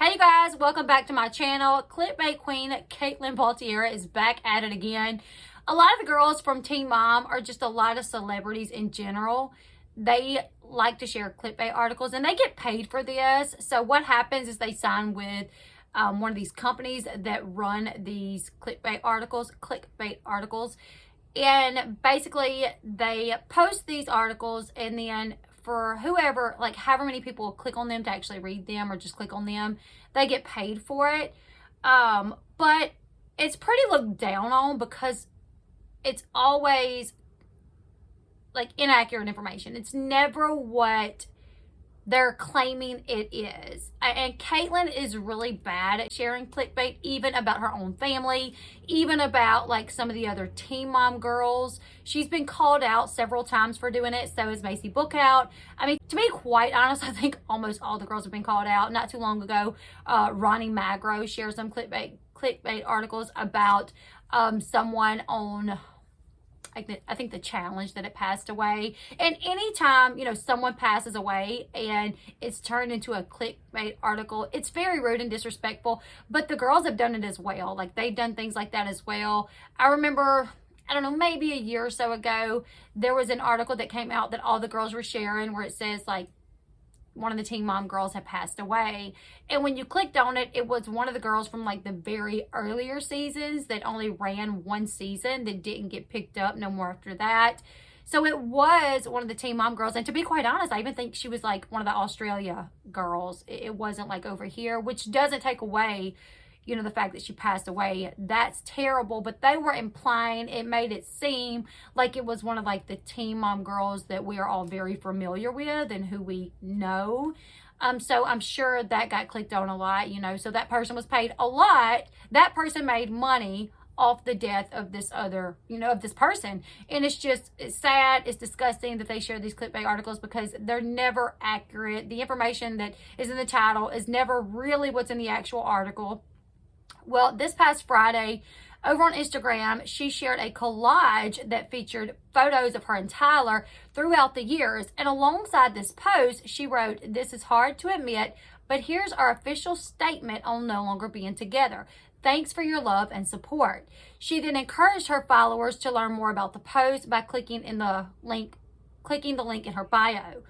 Hey guys, welcome back to my channel. Clickbait queen Catelynn Baltiera is back at it again. A lot of the girls from Teen Mom are just a lot of celebrities in general. They like to share clickbait articles and they get paid for this. So what happens is they sign with one of these companies that run these clickbait articles, and basically they post these articles, and then for whoever, like however many people click on them to actually read them or just click on them, they get paid for it. But it's pretty looked down on because it's always like inaccurate information. It's never what they're claiming it is. And Catelynn is really bad at sharing clickbait, even about her own family, even about like some of the other Teen Mom girls. She's been called out several times for doing it. So is Macy Bookout. I mean, to be quite honest, I think almost all the girls have been called out. Not too long ago, Ronnie Magro shared some clickbait articles about someone on, I think the challenge that it passed away. And anytime, someone passes away and it's turned into a clickbait article, it's very rude and disrespectful. But the girls have done it as well. Like, they've done things like that as well. I remember, I don't know, maybe a year or so ago, there was an article that came out that all the girls were sharing where it says, like, one of the Teen Mom girls had passed away. And when you clicked on it, it was one of the girls from like the very earlier seasons that only ran one season that didn't get picked up no more after that. So it was one of the Teen Mom girls. And to be quite honest, I even think she was like one of the Australia girls. It wasn't like over here, which doesn't take away, the fact that she passed away. That's terrible. But they were implying, it made it seem like it was one of like the Teen Mom girls that we are all very familiar with and who we know. So I'm sure that got clicked on a lot, so that person was paid a lot. That person made money off the death of this other, of this person. And it's sad. It's disgusting that they share these clickbait articles because they're never accurate. The information that is in the title is never really what's in the actual article. Well, this past Friday, over on Instagram, she shared a collage that featured photos of her and Tyler throughout the years. And alongside this post, she wrote, "This is hard to admit, but here's our official statement on no longer being together. Thanks for your love and support." She then encouraged her followers to learn more about the post by clicking the link in her bio.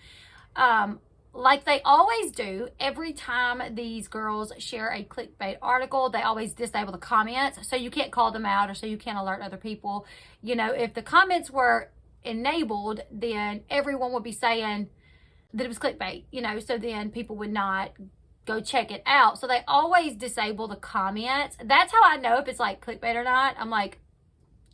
Like they always do, every time these girls share a clickbait article, they always disable the comments. So you can't call them out, or so you can't alert other people. If the comments were enabled, then everyone would be saying that it was clickbait, so then people would not go check it out. So they always disable the comments. That's how I know if it's like clickbait or not. I'm like,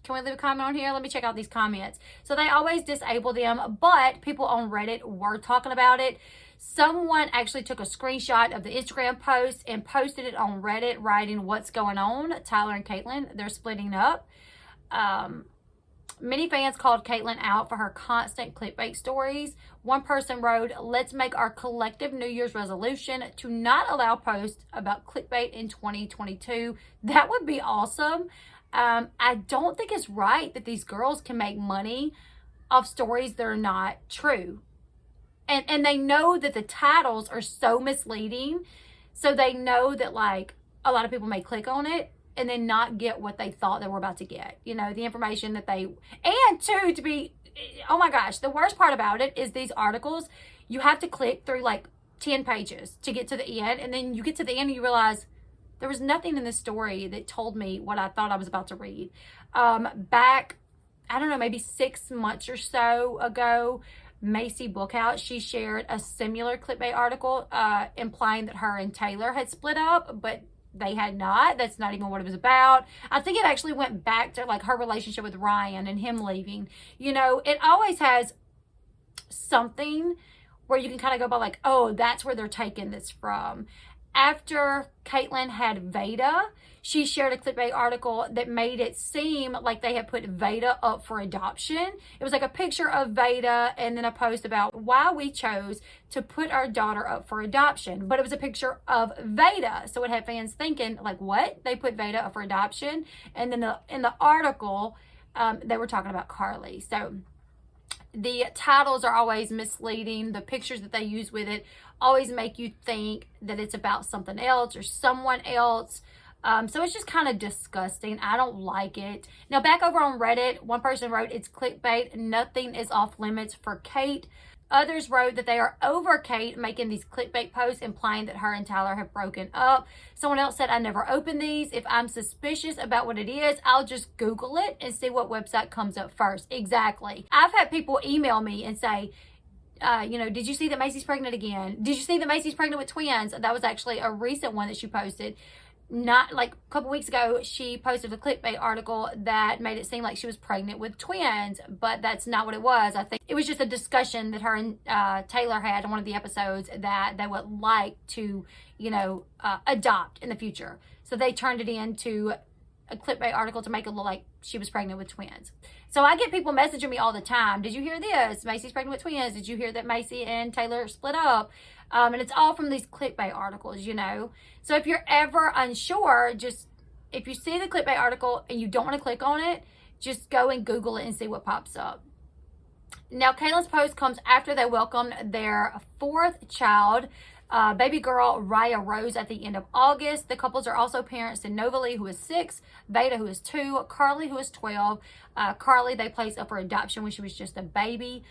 can we leave a comment on here? Let me check out these comments. So they always disable them, but people on Reddit were talking about it. Someone actually took a screenshot of the Instagram post and posted it on Reddit, writing, "What's going on? Tyler and Catelynn, they're splitting up." Many fans called Catelynn out for her constant clickbait stories. One person wrote, "Let's make our collective New Year's resolution to not allow posts about clickbait in 2022. That would be awesome. I don't think it's right that these girls can make money off stories that are not true. And they know that the titles are so misleading. So they know that like a lot of people may click on it and then not get what they thought they were about to get. The information that oh my gosh, the worst part about it is these articles, you have to click through like 10 pages to get to the end. And then you get to the end and you realize there was nothing in this story that told me what I thought I was about to read. Back, I don't know, maybe 6 months or so ago, Macy Bookout, she shared a similar clickbait article implying that her and Taylor had split up, but they had not. That's not even what it was about. I think it actually went back to like her relationship with Ryan and him leaving. It always has something where you can kind of go by like, oh, that's where they're taking this from. After Catelynn had Veda, she shared a clickbait article that made it seem like they had put Veda up for adoption. It was like a picture of Veda and then a post about why we chose to put our daughter up for adoption. But it was a picture of Veda. So it had fans thinking, like, what? They put Veda up for adoption? And then in the article, they were talking about Carly. So The titles are always misleading. The pictures that they use with it always make you think that it's about something else or someone else. So it's just kind of disgusting. I don't like it. Now, back over on Reddit, one person wrote, it's clickbait. Nothing is off limits for Kate. Others wrote that they are over Kate making these clickbait posts implying that her and Tyler have broken up. Someone else said, I never open these. If I'm suspicious about what it is, I'll just Google it and see what website comes up first. Exactly. I've had people email me and say, did you see that Macy's pregnant again? Did you see that Macy's pregnant with twins? That was actually a recent one that she posted. Not like a couple weeks ago, she posted a clickbait article that made it seem like she was pregnant with twins, but that's not what it was. I think it was just a discussion that her and Taylor had in one of the episodes that they would like to, adopt in the future. So they turned it into a clickbait article to make it look like she was pregnant with twins. So I get people messaging me all the time. Did you hear this? Macy's pregnant with twins. Did you hear that Macy and Taylor split up? And it's all from these clickbait articles, So if you're ever unsure, if you see the clickbait article and you don't want to click on it, just go and Google it and see what pops up. Now, Catelynn's post comes after they welcomed their fourth child, baby girl Raya Rose, at the end of August. The couples are also parents to Novalee, who is 6, Veda, who is 2, Carly, who is 12. Carly, they placed up for adoption when she was just a baby.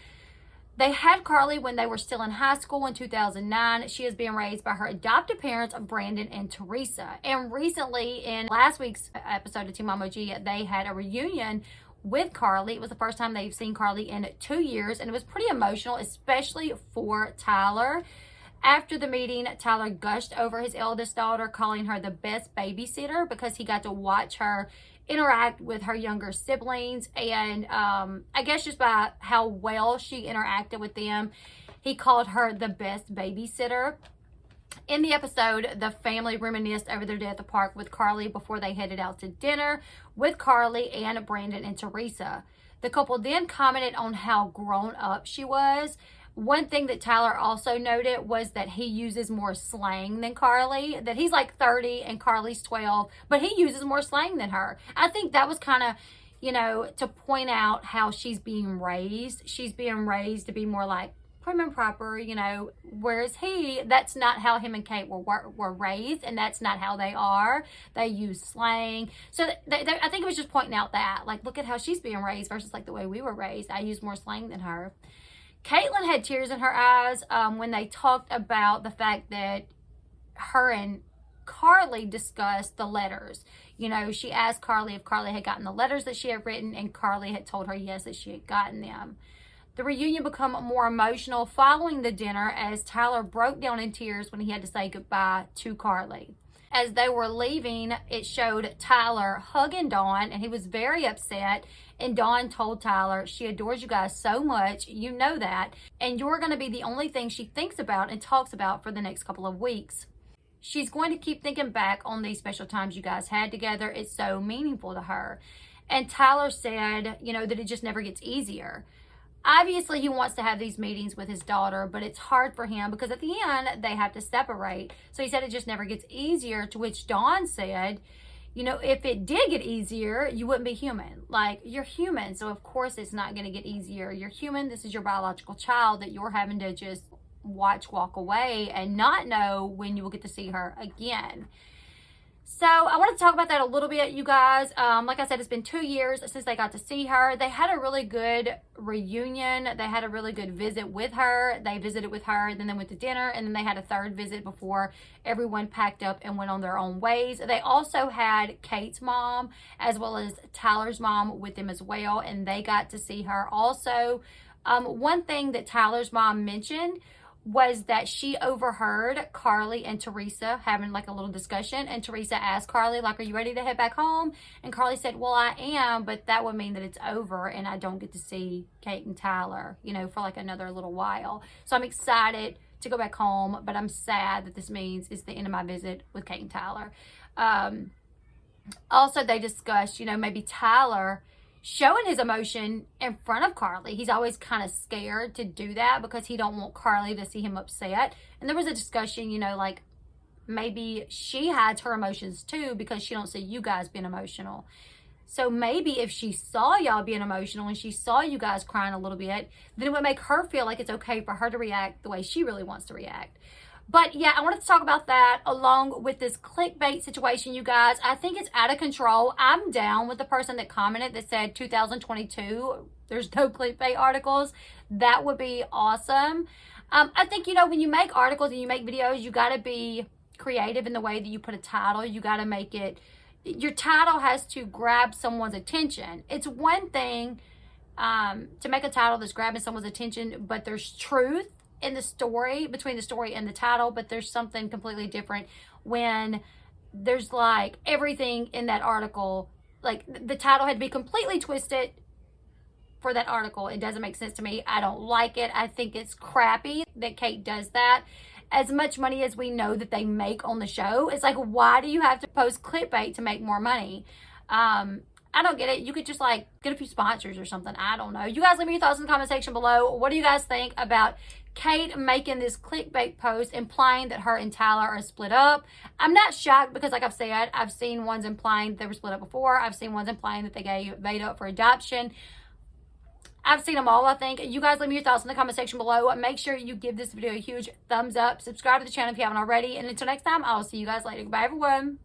They had Carly when they were still in high school in 2009. She is being raised by her adoptive parents, Brandon and Teresa. And recently, in last week's episode of Team Mom OG, they had a reunion with Carly. It was the first time they've seen Carly in 2 years, and it was pretty emotional, especially for Tyler. After the meeting, Tyler gushed over his eldest daughter, calling her the best babysitter because he got to watch her interact with her younger siblings, and I guess just by how well she interacted with them, he called her the best babysitter. In the episode, the family reminisced over their day at the park with Carly before they headed out to dinner with Carly and Brandon and Teresa. The couple then commented on how grown up she was. One thing that Tyler also noted was that he uses more slang than Carly, that he's like 30 and Carly's 12, but he uses more slang than her. I think that was kind of, to point out how she's being raised. She's being raised to be more like prim and proper, whereas that's not how him and Kate were raised, and that's not how they are. They use slang. So I think it was just pointing out that, like, look at how she's being raised versus like the way we were raised. I use more slang than her. Catelynn had tears in her eyes when they talked about the fact that her and Carly discussed the letters. She asked Carly if Carly had gotten the letters that she had written, and Carly had told her yes, that she had gotten them. The reunion became more emotional following the dinner as Tyler broke down in tears when he had to say goodbye to Carly. As they were leaving, it showed Tyler hugging Dawn, and he was very upset. And Dawn told Tyler, she adores you guys so much, you know that, and you're going to be the only thing she thinks about and talks about for the next couple of weeks. She's going to keep thinking back on these special times you guys had together. It's so meaningful to her. And Tyler said, that it just never gets easier. Obviously, he wants to have these meetings with his daughter, but it's hard for him because at the end, they have to separate. So he said it just never gets easier, to which Dawn said, if it did get easier, you wouldn't be human. Like, you're human, so of course it's not going to get easier. You're human. This is your biological child that you're having to just watch walk away and not know when you will get to see her again. So I wanted to talk about that a little bit, you guys. Like I said, it's been 2 years since they got to see her. They had a really good reunion. They had a really good visit with her. They visited with her, then they went to dinner, and then they had a third visit before everyone packed up and went on their own ways. They also had Kate's mom as well as Tyler's mom with them as well, and they got to see her also. One thing that Tyler's mom mentioned was that she overheard Carly and Teresa having like a little discussion, and Teresa asked Carly, like, are you ready to head back home? And Carly said, well, I am, but that would mean that it's over and I don't get to see Kate and Tyler, for like another little while. So I'm excited to go back home, but I'm sad that this means it's the end of my visit with Kate and Tyler. Also, they discussed, maybe Tyler showing his emotion in front of Carly. He's always kind of scared to do that because he don't want Carly to see him upset. And there was a discussion, like maybe she hides her emotions too because she don't see you guys being emotional. So maybe if she saw y'all being emotional and she saw you guys crying a little bit, then it would make her feel like it's okay for her to react the way she really wants to react. But yeah, I wanted to talk about that along with this clickbait situation, you guys. I think it's out of control. I'm down with the person that commented that said 2022, there's no clickbait articles. That would be awesome. I think, you know, when you make articles and you make videos, you got to be creative in the way that you put a title. You got to make it, your title has to grab someone's attention. It's one thing to make a title that's grabbing someone's attention, but there's truth in the story, between the story and the title, but there's something completely different when there's like everything in that article, like the title had to be completely twisted for that article. It doesn't make sense to me. I don't like it. I think it's crappy that Kate does that. As much money as we know that they make on the show, it's like, why do you have to post clickbait to make more money? I don't get it. You could just like get a few sponsors or something. I don't know. You guys leave me your thoughts in the comment section below. What do you guys think about Kate making this clickbait post implying that her and Tyler are split up? I'm not shocked because, like I've said, I've seen ones implying they were split up before. I've seen ones implying that they gave Veda up for adoption. I've seen them all, I think. You guys leave me your thoughts in the comment section below. Make sure you give this video a huge thumbs up. Subscribe to the channel if you haven't already. And until next time, I will see you guys later. Goodbye, everyone.